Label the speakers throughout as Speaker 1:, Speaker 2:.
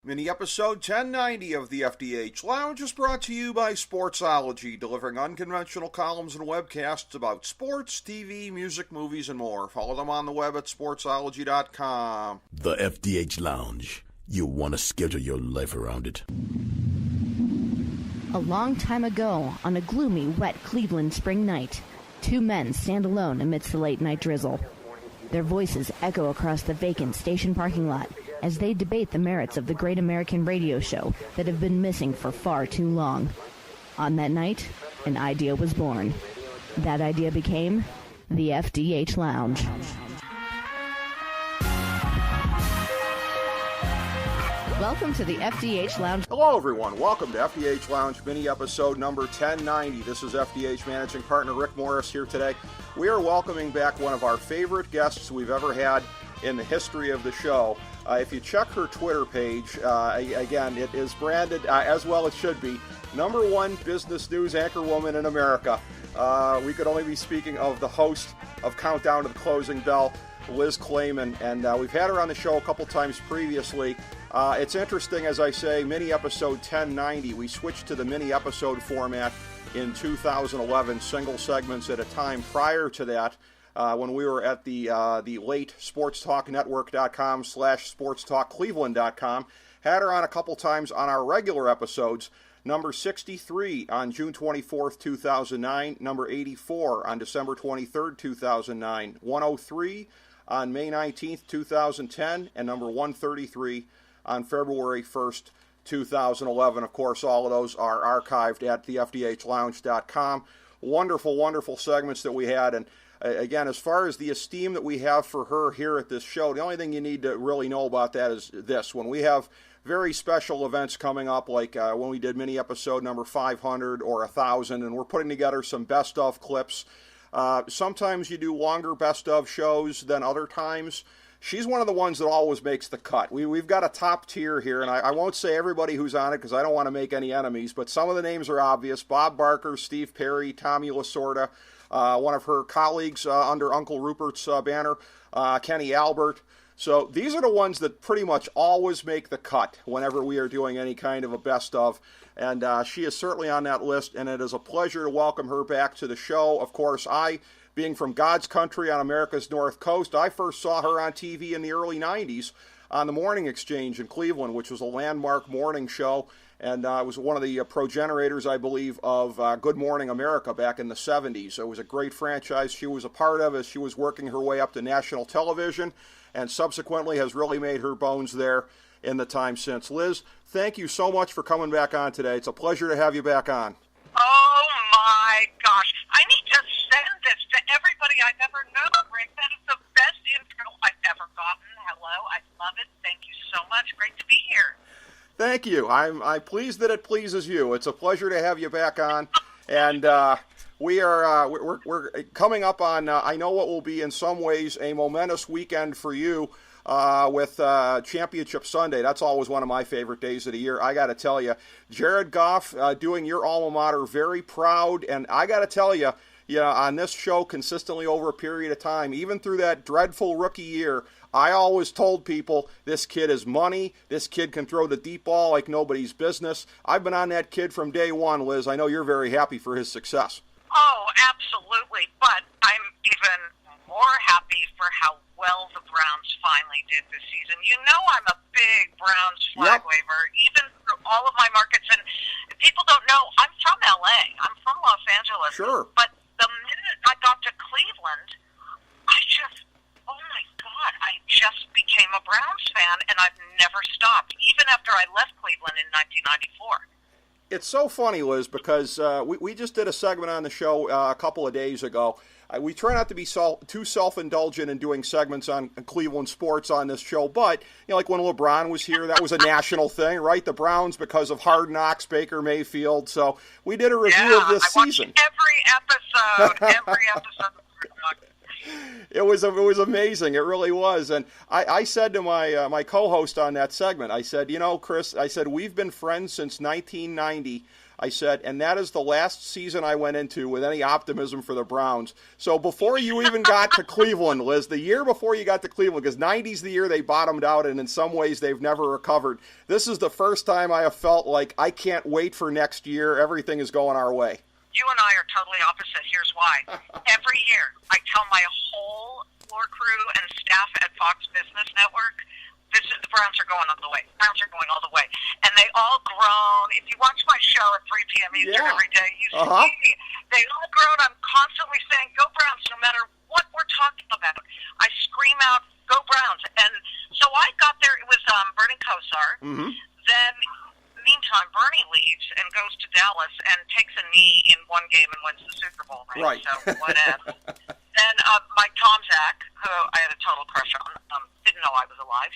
Speaker 1: Mini episode 1090 of the FDH Lounge is brought to you by Sportsology, delivering unconventional columns and webcasts about sports, TV, music, movies, and more. Follow them on the web at sportsology.com.
Speaker 2: The FDH Lounge. You'll want to schedule your life around it.
Speaker 3: A long time ago, on a gloomy, wet Cleveland spring night, two men stand alone amidst the late-night drizzle. Their voices echo across the vacant station parking lot as they debate the merits of the great American radio show that have been missing for far too long. On that night, an idea was born. That idea became the FDH Lounge. Welcome to the FDH Lounge.
Speaker 1: Hello, everyone. Welcome to FDH Lounge mini episode number 1090. This is FDH managing partner Rick Morris here today. We are welcoming back one of our favorite guests we've ever had in the history of the show. If you check her Twitter page, again, it is branded, as well it should be, number one business news anchor woman in America. We could only be speaking of the host of Countdown to the Closing Bell, Liz Claman, and we've had her on the show a couple times previously. It's interesting, as I say, mini episode 1090. We switched to the mini episode format in 2011, single segments at a time. Prior to that, when we were at the late sportstalknetwork.com/sportstalkcleveland.com, had her on a couple times on our regular episodes. Number 63 on June 24th, 2009. Number 84 on December 23rd, 2009. 103 on May 19th, 2010. And number 133 on February 1st, 2011. Of course, all of those are archived at thefdhlounge.com. Wonderful, wonderful segments that we had. And again, as far as the esteem that we have for her here at this show, the only thing you need to really know about that is this. When we have very special events coming up, like when we did mini episode number 500 or 1,000, and we're putting together some best of clips. Sometimes you do longer best of shows than other times. She's one of the ones that always makes the cut. We've got a top tier here, and I won't say everybody who's on it because I don't want to make any enemies, but some of the names are obvious. Bob Barker, Steve Perry, Tommy Lasorda, one of her colleagues under Uncle Rupert's banner, Kenny Albert. So these are the ones that pretty much always make the cut whenever we are doing any kind of a best of. And she is certainly on that list, and it is a pleasure to welcome her back to the show. Of course, being from God's country on America's North Coast, I first saw her on TV in the early 90s on the Morning Exchange in Cleveland, which was a landmark morning show. And it was one of the progenitors, I believe, of Good Morning America back in the 70s. It was a great franchise she was a part of as she was working her way up to national television, and subsequently has really made her bones there in the time since. Liz, thank you so much for coming back on today. It's a pleasure to have you back on.
Speaker 4: Oh, my gosh. I need to send this to everybody I've ever known, Rick. That is the best intro I've ever gotten. Hello, I love it. Thank you so much. Great to be here.
Speaker 1: Thank you. I'm pleased that it pleases you. It's a pleasure to have you back on. And we're coming up on, I know what will be in some ways a momentous weekend for you with Championship Sunday. That's always one of my favorite days of the year. I got to tell you, Jared Goff doing your alma mater, very proud. And I got to tell you, on this show consistently over a period of time, even through that dreadful rookie year, I always told people, this kid is money. This kid can throw the deep ball like nobody's business. I've been on that kid from day one, Liz. I know you're very happy for his success.
Speaker 4: Oh, absolutely. But I'm even more happy for how well the Browns finally did this season. You know I'm a big Browns flag waver, even through all of my markets. And people don't know, I'm from L.A. I'm from Los Angeles.
Speaker 1: Sure.
Speaker 4: But the minute I got to Cleveland, oh my God, I just became a Browns fan, and I've never stopped, even after I left Cleveland in 1994.
Speaker 1: It's so funny, Liz, because we just did a segment on the show a couple of days ago. We try not to be too self-indulgent in doing segments on Cleveland sports on this show, but like when LeBron was here, that was a national thing, right? The Browns, because of Hard Knocks, Baker Mayfield. So we did a review of this season.
Speaker 4: Every episode of Hard Knocks.
Speaker 1: It was amazing. It really was. And I said to my co-host on that segment, I said, Chris, I said, we've been friends since 1990. I said, and that is the last season I went into with any optimism for the Browns. So before you even got to Cleveland, Liz, the year before you got to Cleveland, because 90's the year they bottomed out, and in some ways they've never recovered, this is the first time I have felt like I can't wait for next year. Everything is going our way.
Speaker 4: You and I are totally opposite. Here's why. Every year, I tell my whole floor crew and staff at Fox Business Network, the Browns are going all the way. Browns are going all the way. And they all groan. If you watch my show at 3 p.m. Eastern every day, you see they all groan. I'm constantly saying, go Browns, no matter what we're talking about. I scream out, go Browns. And so I got there. It was Bernie Kosar. Mm-hmm. Then, meantime, Bernie leaves and goes to Dallas and takes a knee in one game and wins the Super Bowl. Right. So whatever. Then Mike Tomczak, who I had a total crush on, didn't know I was alive.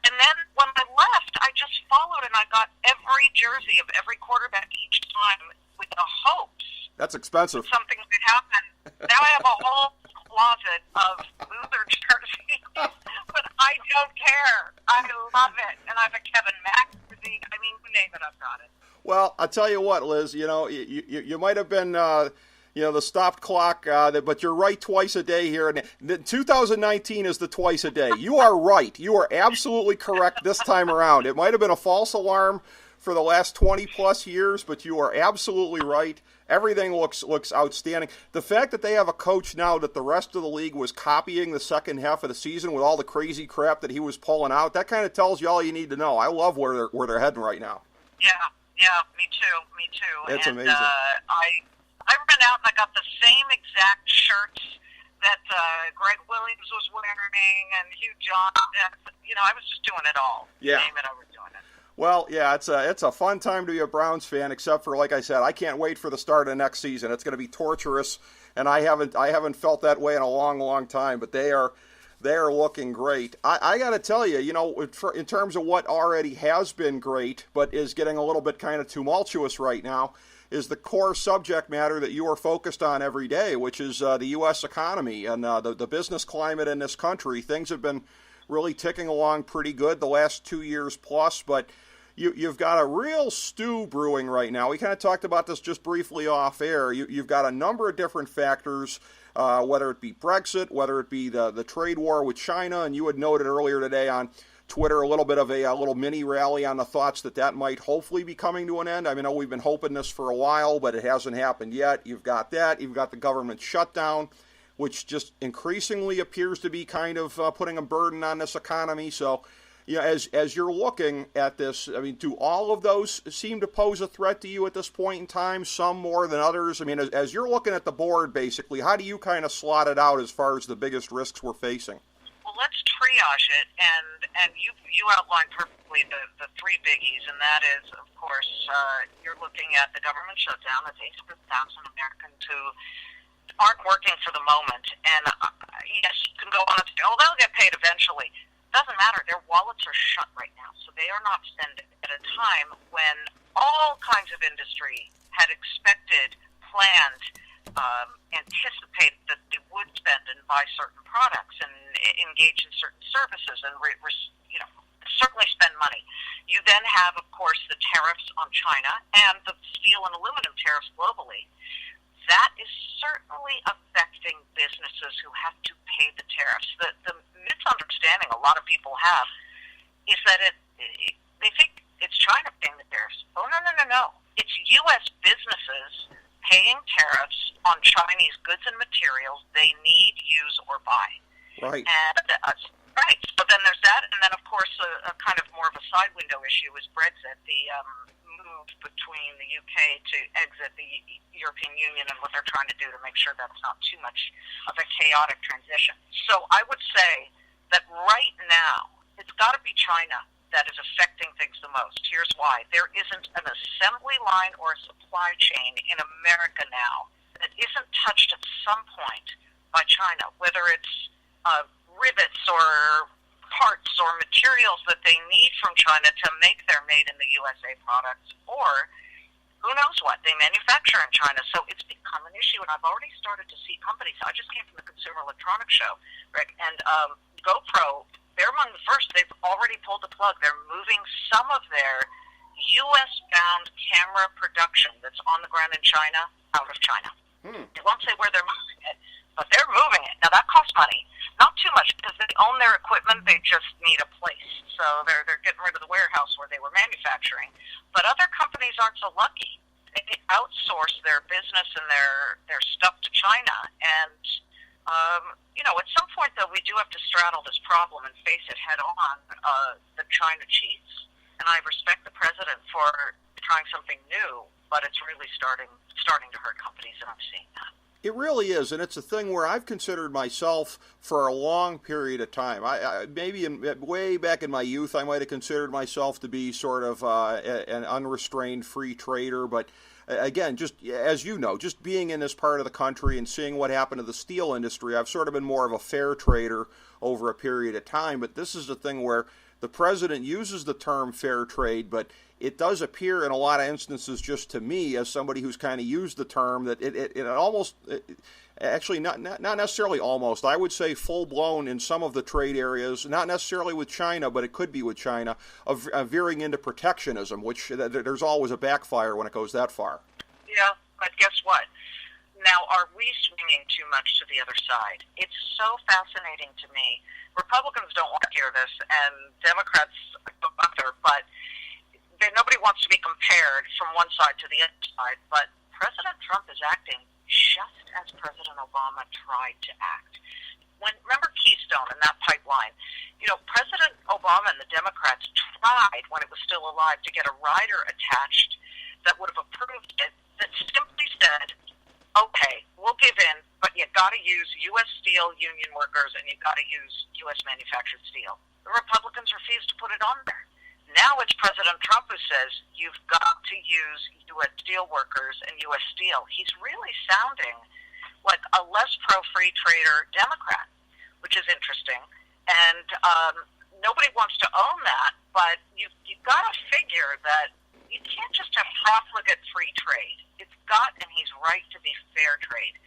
Speaker 4: And then when I left, I just followed and I got every jersey of every quarterback each time with the hopes.
Speaker 1: That's expensive.
Speaker 4: Something would happen. Now I have a whole closet of loser jerseys, but I don't care. I love it. And I have a Kevin Mack jersey. I mean, you name it, I've got it.
Speaker 1: Well, I'll tell you what, Liz, you might have been... the stopped clock, but you're right twice a day here. And 2019 is the twice a day. You are right. You are absolutely correct this time around. It might have been a false alarm for the last 20-plus years, but you are absolutely right. Everything looks outstanding. The fact that they have a coach now that the rest of the league was copying the second half of the season with all the crazy crap that he was pulling out, that kind of tells you all you need to know. I love where they're heading right now.
Speaker 4: Yeah, me too.
Speaker 1: It's amazing.
Speaker 4: I ran out and I got the same exact shirts that Greg Williams was wearing and Hugh John. I was just doing it all.
Speaker 1: Yeah.
Speaker 4: Name it, I was doing it.
Speaker 1: Well, yeah, it's a fun time to be a Browns fan, except for, like I said, I can't wait for the start of next season. It's going to be torturous, and I haven't felt that way in a long, long time. But they are looking great. I got to tell you, in terms of what already has been great, but is getting a little bit kind of tumultuous right now, is the core subject matter that you are focused on every day, which is the U.S. economy and the business climate in this country. Things have been really ticking along pretty good the last 2 years plus, but you've got a real stew brewing right now. We kind of talked about this just briefly off air. You've got a number of different factors, whether it be Brexit, whether it be the trade war with China, and you had noted earlier today on Twitter a little bit of a little mini rally on the thoughts that might hopefully be coming to an end. I mean, we've been hoping this for a while, but it hasn't happened yet. You've got that. You've got the government shutdown, which just increasingly appears to be kind of putting a burden on this economy. So, as you're looking at this, I mean, do all of those seem to pose a threat to you at this point in time, some more than others? I mean, as you're looking at the board, basically, how do you kind of slot it out as far as the biggest risks we're facing?
Speaker 4: Let's triage it, and you outlined perfectly the three biggies, and that is, of course, you're looking at the government shutdown. That's 800,000 Americans who aren't working for the moment, and yes, you can go on and say, they'll get paid eventually. Doesn't matter. Their wallets are shut right now, so they are not spending at a time when all kinds of industry had expected, planned, anticipated that they would spend and buy certain products and engage in certain services and certainly spend money. You then have, of course, the tariffs on China and the steel and aluminum tariffs globally. That is certainly affecting businesses who have to pay the tariffs. The misunderstanding a lot of people have is that they think it's China paying the tariffs. Oh, no. It's U.S. businesses paying tariffs on Chinese goods and materials they need, use, or buy.
Speaker 1: Right.
Speaker 4: And right. So then there's that, and then of course a kind of more of a side window issue is Brexit, the move between the UK to exit the European Union and what they're trying to do to make sure that's not too much of a chaotic transition. So I would say that right now it's got to be China that is affecting things the most. Here's why. There isn't an assembly line or a supply chain in America now that isn't touched at some point by China, whether it's rivets or parts or materials that they need from China to make their made in the USA products, or who knows what they manufacture in China. So it's become an issue, and I've already started to see companies. I just came from the Consumer Electronics Show, Rick, and GoPro, they're among the first. They've already pulled the plug. They're moving some of their U.S.-bound camera production that's on the ground in China out of China. They won't say where they're moving it, but they're moving it. Now, that costs money. Not too much, because they own their equipment. They just need a place. So they're getting rid of the warehouse where they were manufacturing. But other companies aren't so lucky. They outsource their business and their stuff to China. And, at some point, though, we do have to straddle this problem and face it head on. The China cheats. And I respect the president for trying something new, but it's really starting to hurt companies, and I'm seeing that.
Speaker 1: It really is, and it's a thing where I've considered myself for a long period of time. Way back in my youth, I might have considered myself to be sort of an unrestrained free trader, but again, just as you know, just being in this part of the country and seeing what happened to the steel industry, I've sort of been more of a fair trader over a period of time, but this is a thing where the president uses the term fair trade, but it does appear in a lot of instances, just to me, as somebody who's kind of used the term, that it almost, actually not necessarily almost, I would say full-blown in some of the trade areas, not necessarily with China, but it could be with China, of veering into protectionism, which there's always a backfire when it goes that far.
Speaker 4: Yeah, but guess what? Now, are we swinging too much to the other side? It's so fascinating to me. Republicans don't want to hear this, and Democrats go under, but nobody wants to be compared from one side to the other side. But President Trump is acting just as President Obama tried to act. Remember Keystone and that pipeline? President Obama and the Democrats tried, when it was still alive, to get a rider attached that would have approved it, that simply said, okay, we'll give in, but you got to use U.S. steel union workers and you got to use U.S. manufactured steel. The Republicans refused to put it on there. Now it's President Trump who says you've got to use U.S. steel workers and U.S. steel. He's really sounding like a less pro-free trader Democrat, which is interesting. And nobody wants to own that, but you've got to figure that you can't just have profligate free trade. It's got, and he's right, to be fair trade.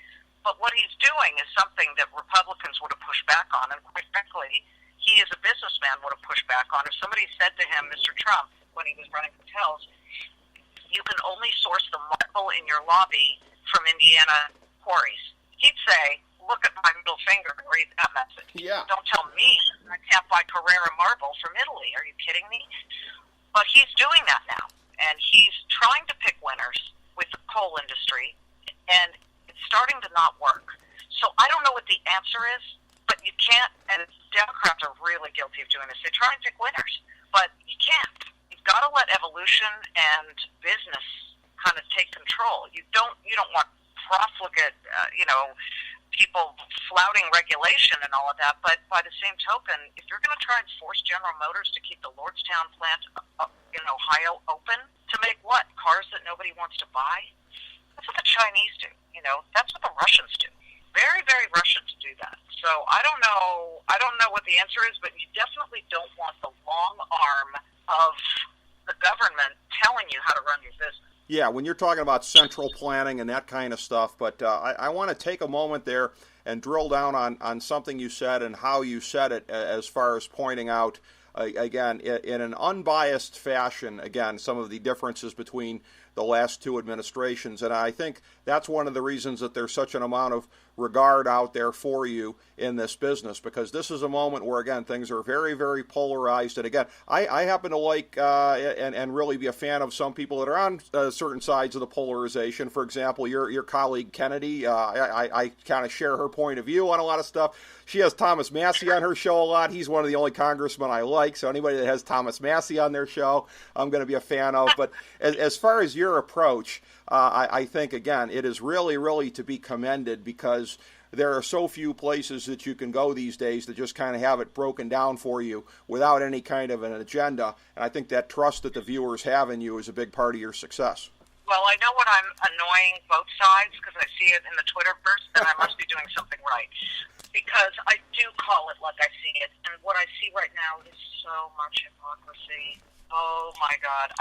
Speaker 4: But what he's doing is something that Republicans would have pushed back on, and quite frankly, he as a businessman would have pushed back on. If somebody said to him, Mr. Trump, when he was running hotels, you can only source the marble in your lobby from Indiana quarries, he'd say, look at my middle finger and read that message.
Speaker 1: Yeah.
Speaker 4: Don't tell me I can't buy Carrara marble from Italy. Are you kidding me? But he's doing that now, and he's trying to pick winners with the coal industry, and it's starting to not work. So I don't know what the answer is, but you can't, and Democrats are really guilty of doing this. They try and pick winners, but you can't. You've got to let evolution and business kind of take control. You don't want profligate, people flouting regulation and all of that. But by the same token, if you're going to try and force General Motors to keep the Lordstown plant in Ohio open to make what? Cars that nobody wants to buy? That's what the Chinese do. That's what the Russians do. Very, very Russian to do that. So I don't know what the answer is, but you definitely don't want the long arm of the government telling you how to run your business.
Speaker 1: Yeah, when you're talking about central planning and that kind of stuff, but I want to take a moment there and drill down on something you said and how you said it, as far as pointing out, again, in an unbiased fashion, again, some of the differences between the last two administrations. And I think that's one of the reasons that there's such an amount of regard out there for you in this business, because this is a moment where, again, things are very, very polarized. And again, I happen to like and really be a fan of some people that are on certain sides of the polarization. For example, your colleague Kennedy, I kind of share her point of view on a lot of stuff. She has Thomas Massey on her show a lot. He's one of the only congressmen I like, so anybody that has Thomas Massey on their show, I'm going to be a fan of. But as far as your approach, I think, again, it is really, really to be commended, because there are so few places that you can go these days that just kind of have it broken down for you without any kind of an agenda. And I think that trust that the viewers have in you is a big part of your success.
Speaker 4: Well, I know when I'm annoying both sides, because I see it in the Twitterverse, then I must be doing something right. Because I do call it like I see it. And what I see right now is so much hypocrisy. Oh, my God.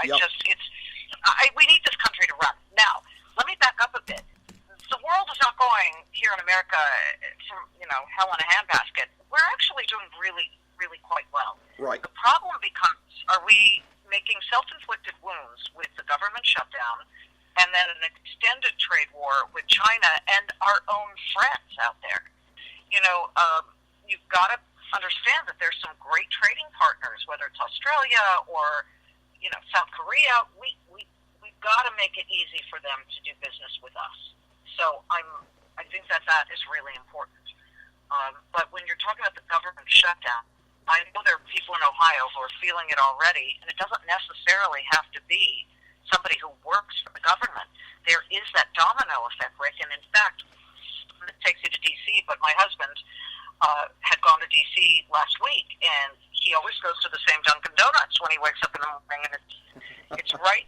Speaker 4: we need this country to run. Now, let me back up a bit. The world is not going here in America from, hell in a handbasket. We're actually doing really, really quite well.
Speaker 1: Right.
Speaker 4: The problem becomes, are we making self-inflicted wounds with the government shutdown and then an extended trade war with China and our own friends out there? You've got to understand that there's some great trading partners, whether it's Australia or, South Korea. We've got to make it easy for them to do business with us. So I think that is really important. But when you're talking about the government shutdown, I know there are people in Ohio who are feeling it already, and it doesn't necessarily have to be somebody who works for the government. There is that domino effect, Rick, and in fact, it takes you to D.C., but my husband had gone to D.C. last week, and he always goes to the same Dunkin' Donuts when he wakes up in the morning, and it's right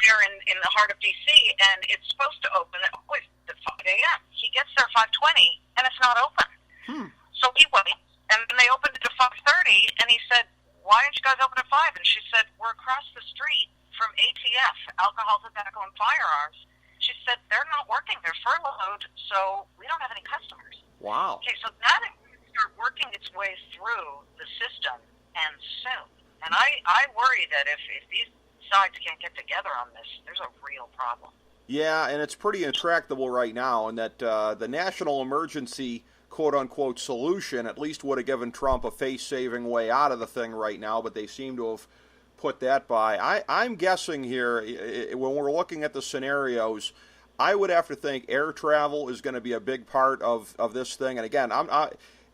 Speaker 4: there in the heart of D.C., and it's supposed to open at 5 a.m. He gets there at 5:20, and it's not open. So he waits, and then they opened it at 5:30, and he said, why aren't you guys open at 5? And she said, we're across the street from ATF, Alcohol, Tobacco, and Firearms. She said, they're not working. They're furloughed, so we don't have any customers.
Speaker 1: Wow.
Speaker 4: Okay, so that is going to start working its way through the system, and soon. And I worry that if these sides can't get together on this, there's a real problem.
Speaker 1: Yeah, and it's pretty intractable right now, and that the national emergency quote-unquote solution at least would have given Trump a face-saving way out of the thing right now, but they seem to have put that by. I'm guessing here, when we're looking at the scenarios, I would have to think air travel is going to be a big part of this thing. And again,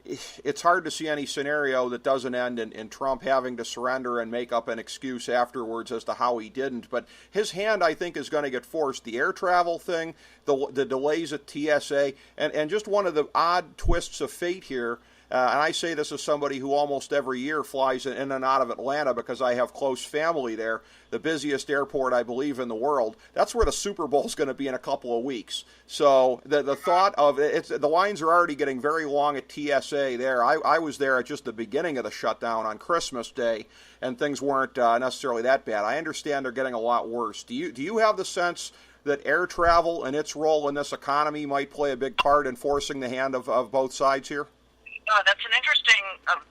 Speaker 1: it's hard to see any scenario that doesn't end in Trump having to surrender and make up an excuse afterwards as to how he didn't. But his hand, I think, is going to get forced. The air travel thing, the delays at TSA, and just one of the odd twists of fate here. And I say this as somebody who almost every year flies in and out of Atlanta because I have close family there, the busiest airport, I believe, in the world. That's where the Super Bowl is going to be in a couple of weeks. So the thought of the lines are already getting very long at TSA there. I was there at just the beginning of the shutdown on Christmas Day, and things weren't necessarily that bad. I understand they're getting a lot worse. Do you have the sense that air travel and its role in this economy might play a big part in forcing the hand of both sides here?
Speaker 4: That's an interesting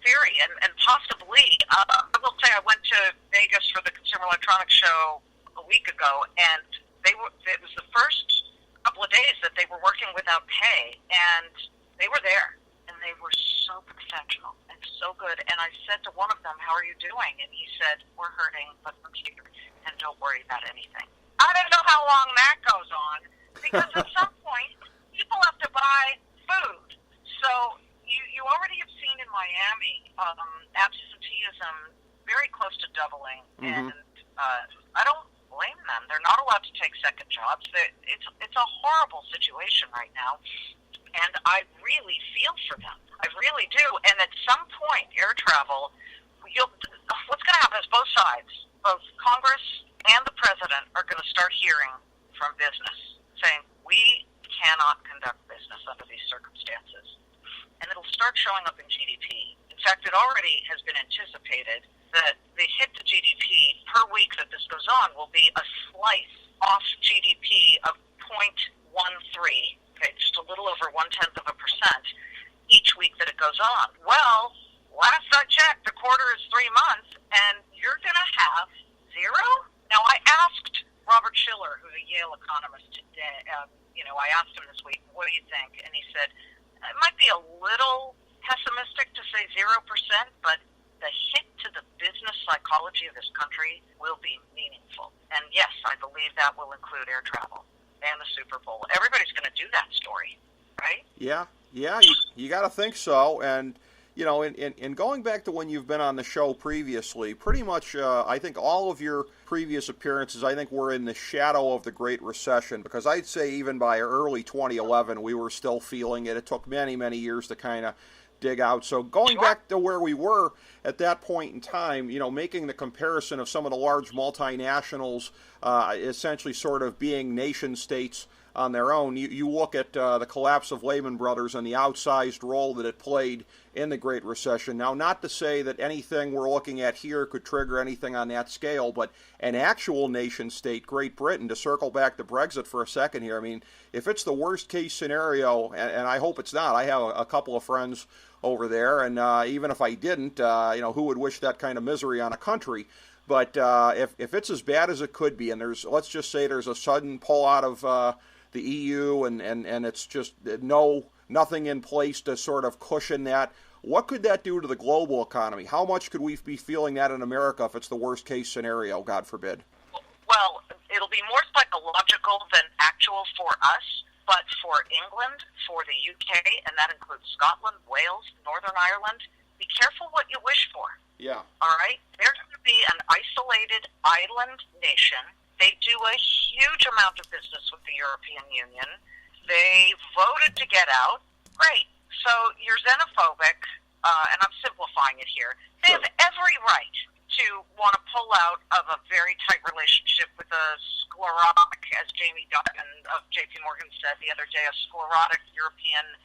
Speaker 4: theory, and possibly, I will say I went to Vegas for the Consumer Electronics Show a week ago, and it was the first couple of days that they were working without pay, and they were there, and they were so professional and so good, and I said to one of them, how are you doing? And he said, we're hurting, but we're here, and don't worry about anything. I don't know how long that goes on, because at some point, people have to buy food, so you already have seen in Miami absenteeism very close to doubling, and I don't blame them. They're not allowed to take second jobs. It's a horrible situation right now, and I really feel for them. I really do. And at some point, air travel, what's going to happen is both sides, both Congress and the president, are going to start hearing from business saying, we cannot conduct business under these circumstances. And it'll start showing up in GDP. In fact, it already has been anticipated that the hit to GDP per week that this goes on will be a slice off GDP of 0.13, okay, just a little over 0.1% each week that it goes on. Well, last I checked, the quarter is 3 months, and you're going to have zero? Now, I asked Robert Shiller, who's a Yale economist today, I asked him this week, what do you think? And he said, it might be a little pessimistic to say 0%, but the hit to the business psychology of this country will be meaningful. And yes, I believe that will include air travel and the Super Bowl. Everybody's going to do that story, right?
Speaker 1: Yeah, you got to think so. And, in going back to when you've been on the show previously, pretty much I think all of your previous appearances, I think, were in the shadow of the Great Recession, because I'd say even by early 2011, we were still feeling it. It took many, many years to kind of dig out. So going back to where we were at that point in time, making the comparison of some of the large multinationals essentially sort of being nation states on their own. You look at the collapse of Lehman Brothers and the outsized role that it played in the Great Recession. Now, not to say that anything we're looking at here could trigger anything on that scale, but an actual nation state, Great Britain, to circle back to Brexit for a second here, I mean, if it's the worst case scenario, and I hope it's not, I have a couple of friends over there, and even if I didn't, who would wish that kind of misery on a country? But if it's as bad as it could be, and let's just say there's a sudden pull out of the EU, and it's just nothing in place to sort of cushion that, what could that do to the global economy? How much could we be feeling that in America if it's the worst case scenario, God forbid?
Speaker 4: Well, it'll be more psychological than actual for us, but for England, for the UK, and that includes Scotland, Wales, Northern Ireland, be careful what you wish for.
Speaker 1: Yeah.
Speaker 4: All right? They're going to be an isolated island nation. They do a huge amount of business with the European Union. They voted to get out. Great. So you're xenophobic, and I'm simplifying it here. They have every right to want to pull out of a very tight relationship with a sclerotic, as Jamie Dimon of J.P. Morgan said the other day, a sclerotic European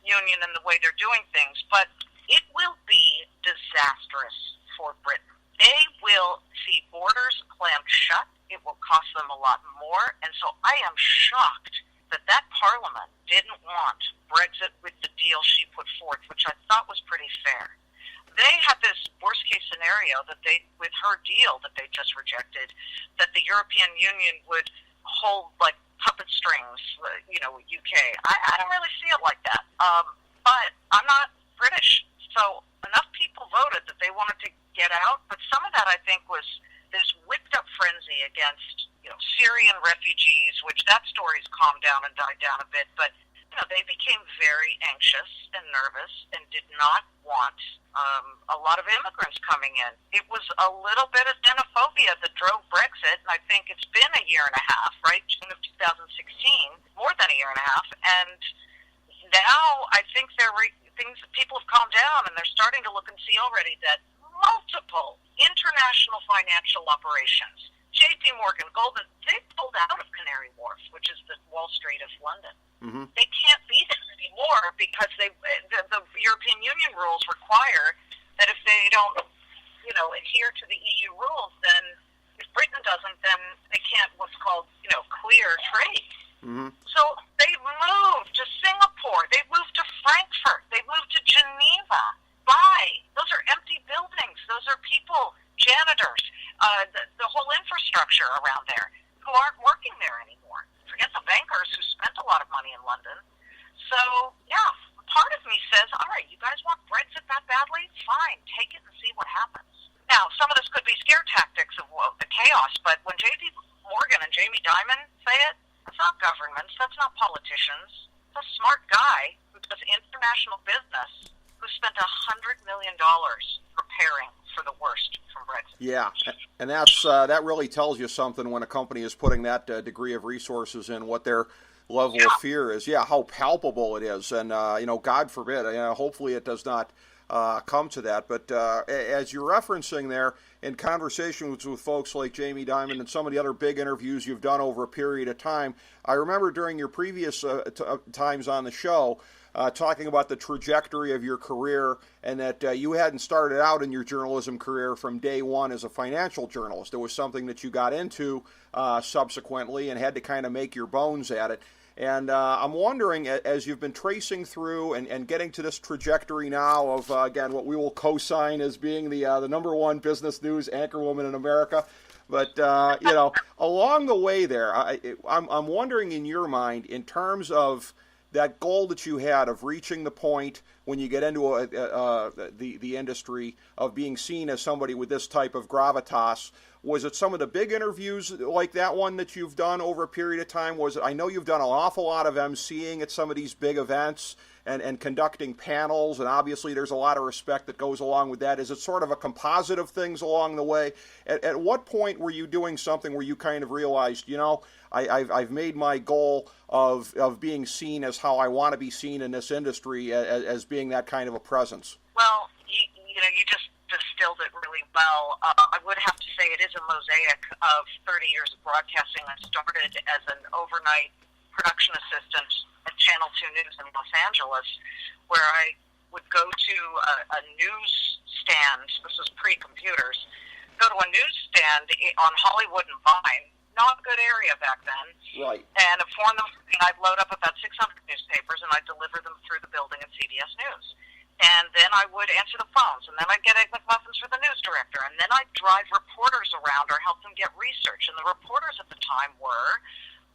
Speaker 4: Union and the way they're doing things. But it will be disastrous for Britain. They will see borders clammed shut. It will cost them a lot more. And so I am shocked that Parliament didn't want Brexit with the deal she put forth, which I thought was pretty fair. They had this worst-case scenario that with her deal that they just rejected, that the European Union would hold like puppet strings, UK. I don't really see it like that. But I'm not British, so enough people voted that they wanted to get out. But some of that, I think, was this whipped-up frenzy against Syrian refugees, which that story's calmed down and died down a bit. But they became very anxious and nervous and did not want a lot of immigrants coming in. It was a little bit of xenophobia that drove Brexit, and I think it's been a year and a half, right? June of 2016, more than a year and a half. And now I think people have calmed down, and they're starting to look and see already that multiple international financial operations, J.P. Morgan, Goldman, they pulled out of Canary Wharf, which is the Wall Street of London. Mm-hmm. They can't be there anymore because the European Union rules require that if they don't, adhere to the EU rules, then if Britain doesn't, then they can't what's called, clear trade. Mm-hmm. So they moved to Singapore. They moved to Frankfurt. They moved to Geneva. Those are empty buildings. Those are people, janitors, the whole infrastructure around there who aren't working there anymore. Forget the bankers who spent a lot of money in London. So, yeah, part of me says, all right, you guys want Brexit that badly? Fine, take it and see what happens. Now, some of this could be scare tactics of the chaos, but when J.P. Morgan and Jamie Dimon say it, that's not governments, that's not politicians. It's a smart guy who does international business who spent $100 million preparing for the worst from Brexit.
Speaker 1: Yeah, and that really tells you something when a company is putting that degree of resources in, what their level of fear is. Yeah, how palpable it is, and God forbid, hopefully it does not come to that. But as you're referencing there, in conversations with folks like Jamie Dimon and some of the other big interviews you've done over a period of time, I remember during your previous times on the show, talking about the trajectory of your career, and that you hadn't started out in your journalism career from day one as a financial journalist. It was something that you got into subsequently and had to kind of make your bones at it. And I'm wondering, as you've been tracing through and getting to this trajectory now of, again, what we will co-sign as being the number one business news anchorwoman in America, but, along the way there, I'm wondering in your mind, in terms of that goal that you had of reaching the point when you get into the industry of being seen as somebody with this type of gravitas, was it some of the big interviews like that one that you've done over a period of time? I know you've done an awful lot of emceeing at some of these big events and conducting panels, and obviously there's a lot of respect that goes along with that. Is it sort of a composite of things along the way? At what point were you doing something where you kind of realized, I've made my goal of being seen as how I want to be seen in this industry, as being that kind of a presence?
Speaker 4: Well, you just distilled it really well. I would have to say it is a mosaic of 30 years of broadcasting. I started as an overnight production assistant at Channel 2 News in Los Angeles, where I would go to a newsstand. This was pre-computers. Go to a newsstand on Hollywood and Vine, not a good area back then.
Speaker 1: Right.
Speaker 4: And inform them, and I'd load up about 600 newspapers, and I'd deliver them through the building at CBS News. And then I would answer the phones, and then I'd get egg McMuffins for the news director, and then I'd drive reporters around or help them get research. And the reporters at the time were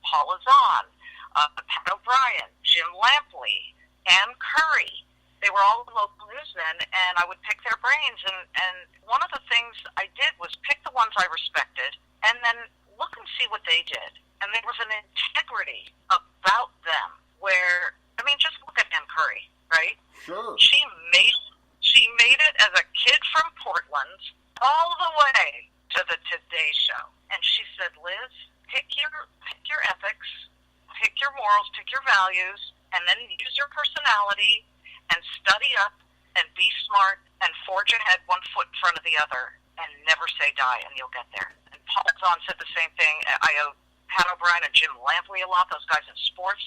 Speaker 4: Paula Zahn, Pat O'Brien, Jim Lampley, Ann Curry. They were all local newsmen, and I would pick their brains. And one of the things I did was pick the ones I respected and then look and see what they did. And there was an integrity about them where, I mean, just look at Ann Curry, right?
Speaker 1: Sure.
Speaker 4: She made it as a kid from Portland all the way to the Today Show. And she said, Liz, pick your ethics, pick your morals, pick your values, and then use your personality and study up and be smart and forge ahead one foot in front of the other and never say die, and you'll get there. And Paul Zahn said the same thing. I owe Pat O'Brien and Jim Lampley a lot, those guys in sports.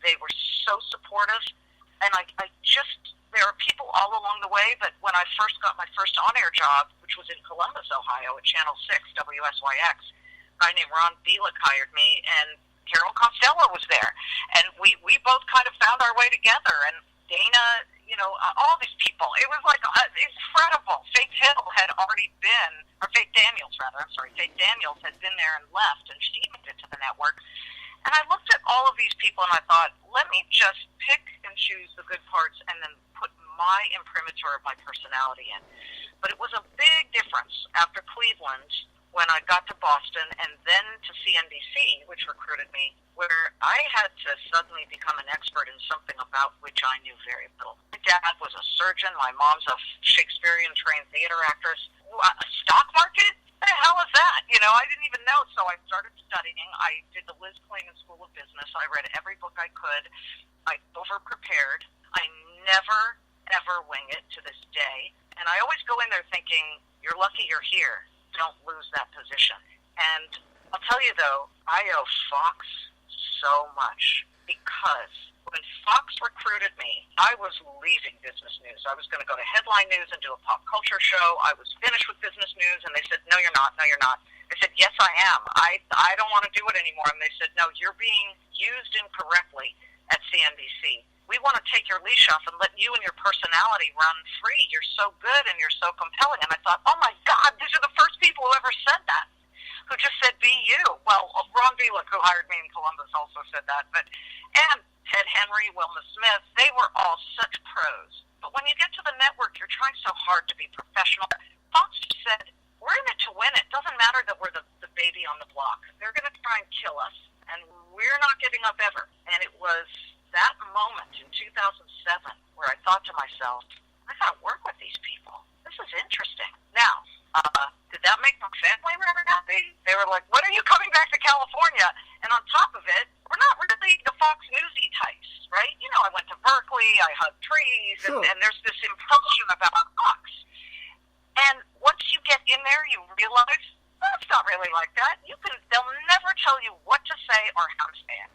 Speaker 4: They were so supportive. And I just, there are people all along the way, but when I first got my first on-air job, which was in Columbus, Ohio, at Channel 6, WSYX, a guy named Ron Bielek hired me, and Carol Costello was there. And we both kind of found our way together, and Dana, all these people. It was like incredible. Faith Hill had already been, or Faith Daniels, rather. I'm sorry. Faith Daniels had been there and left, and she made it to the network. And I looked at all of these people, and I thought, let me just pick and choose the good parts and then put my imprimatur of my personality in. But it was a big difference after Cleveland when I got to Boston and then to CNBC, which recruited me, where I had to suddenly become an expert in something about which I knew very little. My dad was a surgeon. My mom's a Shakespearean-trained theater actress. Stock market? What the hell is that? I didn't even know, so I started studying. I did the Liz Claman School of Business. I read every book I could. I over-prepared. I never, ever wing it to this day. And I always go in there thinking, you're lucky you're here. Don't lose that position. And I'll tell you, though, I owe Fox so much because when Fox recruited me, I was leaving business news. I was going to go to headline news and do a pop culture show. I was finished with business news, and they said, no, you're not. No, you're not. I said, yes, I am. I don't want to do it anymore. And they said, no, you're being used incorrectly at CNBC. We want to take your leash off and let you and your personality run free. You're so good and you're so compelling. And I thought, oh, my God, these are the first people who ever said that, who just said, be you. Well, Ron Bielek, who hired me in Columbus, also said that. And Ted Henry, Wilma Smith, they were all such pros. But when you get to the network, you're trying so hard to be professional. Fox said, we're in it to win it. Doesn't matter that we're the baby on the block. They're going to try and kill us, and we're not giving up ever. And it was that moment in 2007 where I thought to myself, I got to work with these people. This is interesting. Now, did that make my family very happy? They were like, when are you coming back to California? And on top of it, we're not really the Fox Newsy types, right? I went to Berkeley, I hugged trees,
Speaker 1: sure.
Speaker 4: and there's this impression about Fox. And once you get in there, you realize, it's not really like that. They'll never tell you what to say or how to say it.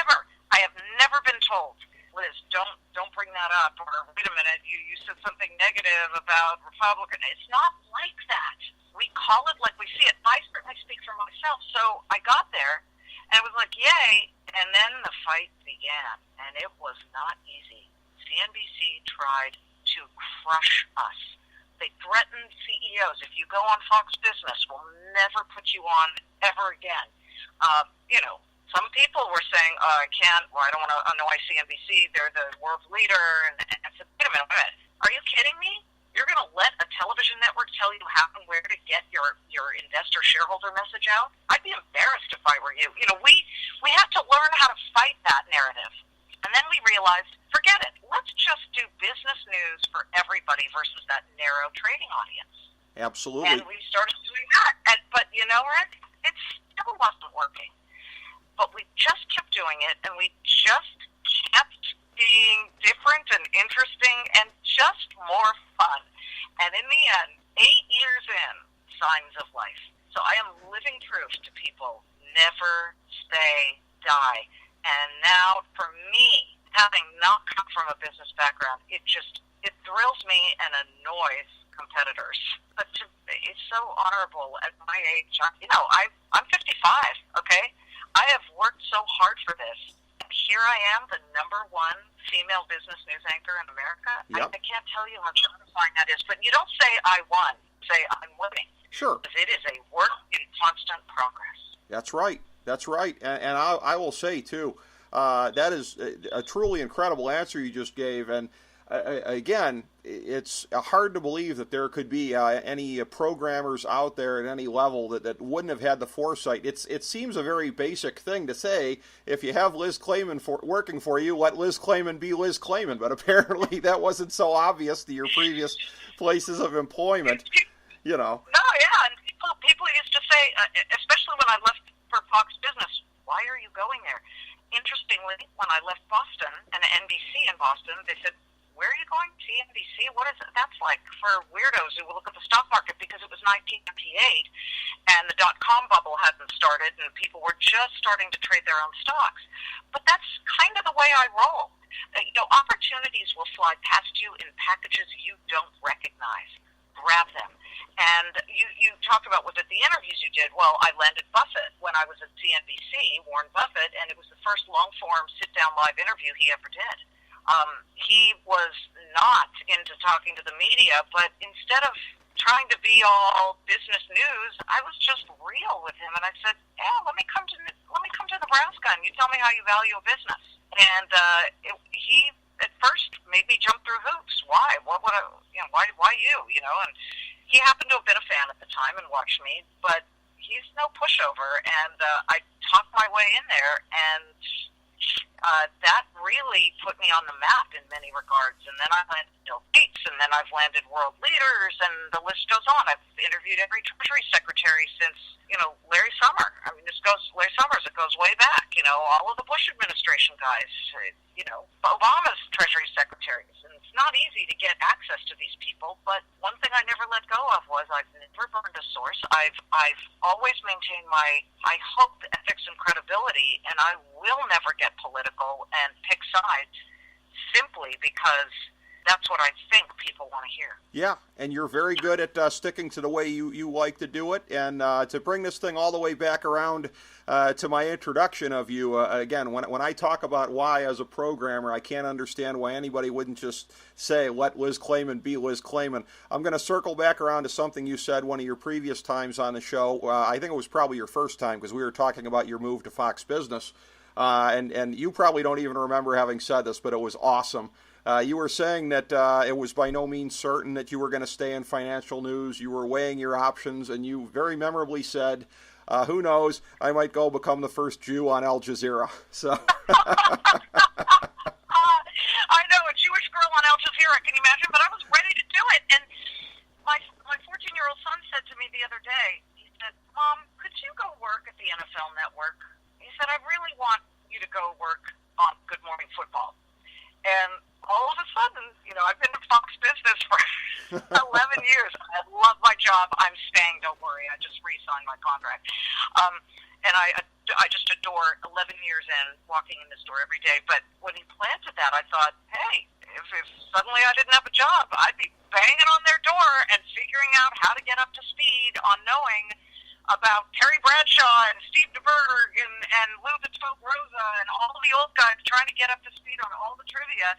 Speaker 4: Ever. I have never been told, Liz, don't bring that up, or wait a minute, you said something negative about Republican. It's not like that. We call it like we see it. I certainly speak for myself. So I got there, and it was like, yay, and then the fight began, and it was not easy. CNBC tried to crush us. They threatened CEOs. If you go on Fox Business, we'll never put you on ever again. Some people were saying, I can't, or I don't want to annoy CNBC. They're the world leader. And I said, wait a minute. Are you kidding me? You're going to let a television network tell you how and where to get your investor shareholder message out? I'd be embarrassed if I were you. We have to learn how to fight that narrative. And then we realized, forget it. Let's just do business news for everybody versus that narrow trading audience.
Speaker 1: Absolutely.
Speaker 4: And we started doing that. But you know, Rick, it still wasn't working. But we just kept doing it, and we just kept being different and interesting and just more fun. And in the end, 8 years in, signs of life. So I am living proof to people, never say die. And now, for me, having not come from a business background, it thrills me and annoys competitors. But it's so honorable at my age. I'm 55, okay? I have worked so hard for this. Here I am, the #1 female business news anchor in America.
Speaker 1: Yep.
Speaker 4: I can't tell you how satisfying that is. But you don't say I won. Say I'm winning.
Speaker 1: Sure.
Speaker 4: Because it is a work in constant progress.
Speaker 1: That's right. That's right. And I will say, too, that is a truly incredible answer you just gave. And again, it's hard to believe that there could be any programmers out there at any level that wouldn't have had the foresight. It seems a very basic thing to say. If you have Liz Claman working for you, let Liz Claman be Liz Claman. But apparently that wasn't so obvious to your previous places of employment. You know.
Speaker 4: No, yeah, and people used to say, especially when I left for Fox Business, why are you going there? Interestingly, when I left Boston and NBC in Boston, they said, where are you going? CNBC? What is it? That's like for weirdos who will look at the stock market, because it was 1998 and the dot-com bubble hadn't started and people were just starting to trade their own stocks. But that's kind of the way I roll. Opportunities will fly past you in packages you don't recognize. Grab them. And you talk about, was it the interviews you did? Well, I landed Buffett when I was at CNBC, Warren Buffett, and it was the first long-form sit-down live interview he ever did. He was not into talking to the media, but instead of trying to be all business news, I was just real with him, and I said, let me come to Nebraska, and you tell me how you value a business. And he at first made me jump through hoops. Why? What would I? Why you? And he happened to have been a fan at the time and watched me, but he's no pushover, and I talked my way in there, and that really put me on the map in many regards. And then I landed Bill Gates, and then I've landed world leaders, and the list goes on. I've interviewed every Treasury Secretary since, Larry Summers. I mean, Larry Summers, it goes way back, all of the Bush administration guys, Obama's Treasury Secretaries. And it's not easy to get access to these people, but one thing I never let go of was I've never burned a source. I've always maintained my hope, ethics, and credibility, and I will never get political and pick sides simply because that's what I think people want to hear.
Speaker 1: Yeah, and you're very good at sticking to the way you like to do it. And to bring this thing all the way back around to my introduction of you, again, when I talk about why as a programmer, I can't understand why anybody wouldn't just say, let Liz Claman be Liz Claman. I'm going to circle back around to something you said one of your previous times on the show. I think it was probably your first time, because we were talking about your move to Fox Business. And you probably don't even remember having said this, but it was awesome. You were saying that it was by no means certain that you were going to stay in financial news. You were weighing your options, and you very memorably said, who knows, I might go become the first Jew on Al Jazeera. So
Speaker 4: I know, a Jewish girl on Al Jazeera, can you imagine? But I was ready to do it. And my 14-year-old son said to me the other day, he said, Mom, could you go work at the NFL Network? He said, I really want you to go work on Good Morning Football. And all of a sudden, I've been in Fox Business for 11 years. I love my job. I'm staying, don't worry. I just re-signed my contract. And I just adore 11 years in, walking in this door every day. But when he planted that, I thought, hey, if suddenly I didn't have a job, I'd be banging on their door and figuring out how to get up to speed on knowing about Terry Bradshaw and Steve DeBerg and Lou the Tote Rosa and all the old guys trying to get up to speed on all the trivia.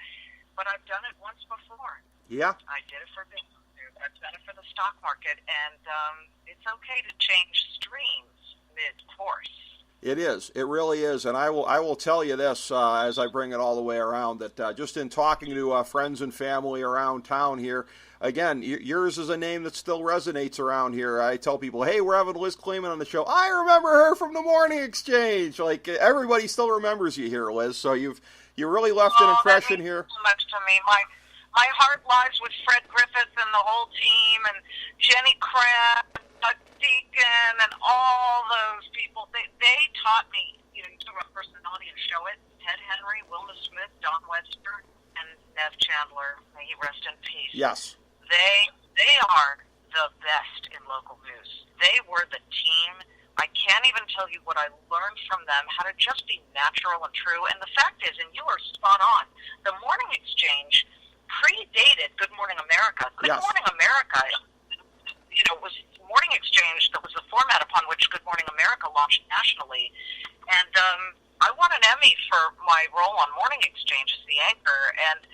Speaker 4: But I've done it once before.
Speaker 1: Yeah.
Speaker 4: I did it for business news. I've done it for the stock market. And it's okay to change streams mid-course.
Speaker 1: It is. It really is. And I will tell you this as I bring it all the way around, that just in talking to friends and family around town here, again, yours is a name that still resonates around here. I tell people, hey, we're having Liz Claman on the show. I remember her from the Morning Exchange. Like, everybody still remembers you here, Liz. So you really left an impression here.
Speaker 4: So much to me. My heart lies with Fred Griffith and the whole team, and Jenny Crabb, Doug Deacon, and all those people. They taught me, you talk about personality and show it. Ted Henry, Wilma Smith, Don Webster, and Nev Chandler. May he rest in peace.
Speaker 1: Yes.
Speaker 4: They are the best in local news. They were the team. I can't even tell tell you what I learned from them, how to just be natural and true. And the fact is, and you are spot on, the morning exchange predated Good Morning America. Good Morning America, was morning exchange that was the format upon which Good Morning America launched nationally. And I won an Emmy for my role on Morning Exchange as the anchor. And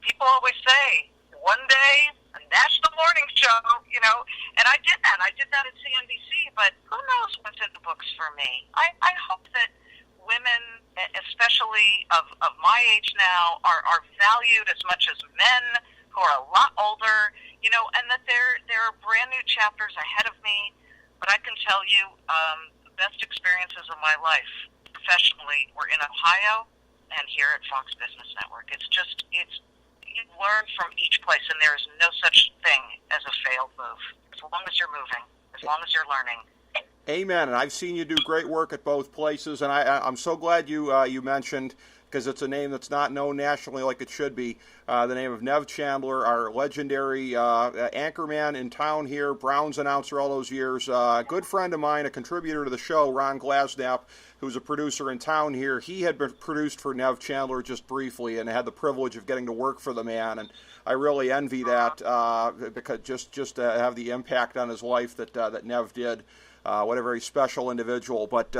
Speaker 4: people always say, one day, a national morning show, and I did that. I did that at CNBC, but who knows what's in the books for me. I hope that women, especially of my age now, are valued as much as men who are a lot older, and that there are brand new chapters ahead of me. But I can tell you, the best experiences of my life professionally were in Ohio and here at Fox Business Network. You learn from each place, and there is no such thing as a failed move. As long as you're moving, as long as you're learning.
Speaker 1: Amen. And I've seen you do great work at both places, and I'm so glad you mentioned, because it's a name that's not known nationally like it should be, the name of Nev Chandler, our legendary anchorman in town here, Browns announcer all those years, a good friend of mine, a contributor to the show, Ron Glasnap, who's a producer in town here. He had been produced for Nev Chandler just briefly and had the privilege of getting to work for the man, and I really envy that because just to have the impact on his life that Nev did. What a very special individual. But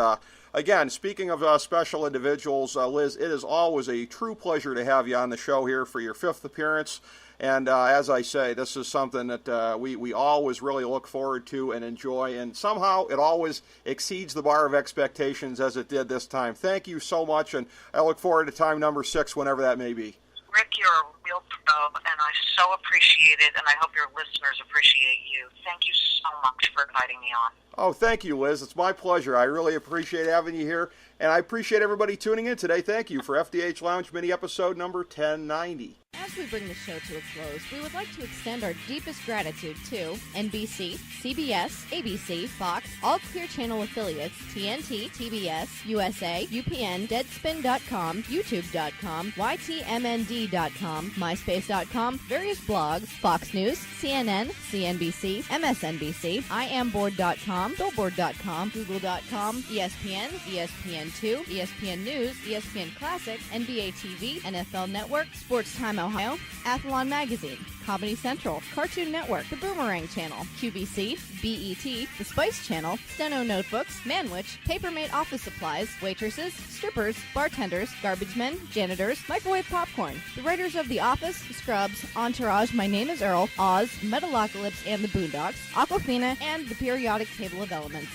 Speaker 1: again, speaking of special individuals, Liz, it is always a true pleasure to have you on the show here for your 5th appearance. And as I say, this is something that we always really look forward to and enjoy. And somehow it always exceeds the bar of expectations as it did this time. Thank you so much. And I look forward to time number 6, whenever that may be.
Speaker 4: Rick, you're a real pro, and I so appreciate it, and I hope your listeners appreciate you. Thank you so much for inviting me on.
Speaker 1: Oh, thank you, Liz. It's my pleasure. I really appreciate having you here, and I appreciate everybody tuning in today. Thank you for FDH Lounge mini episode number 1090.
Speaker 3: As we bring the show to a close, we would like to extend our deepest gratitude to NBC, CBS, ABC, Fox, all Clear Channel affiliates, TNT, TBS, USA, UPN, Deadspin.com, YouTube.com, YTMND.com, MySpace.com, various blogs, Fox News, CNN, CNBC, MSNBC, IamBoard.com, Billboard.com, Google.com, ESPN, ESPN2, ESPN News, ESPN Classic, NBA TV, NFL Network, Sports Time Ohio, Athlon Magazine, Comedy Central, Cartoon Network, The Boomerang Channel, QVC, BET, The Spice Channel, Steno Notebooks, Manwich, Papermate Office Supplies, waitresses, strippers, bartenders, garbage men, janitors, microwave popcorn, the writers of The Office, Scrubs, Entourage, My Name is Earl, Oz, Metalocalypse and the Boondocks, Aquafina, and the periodic table of elements.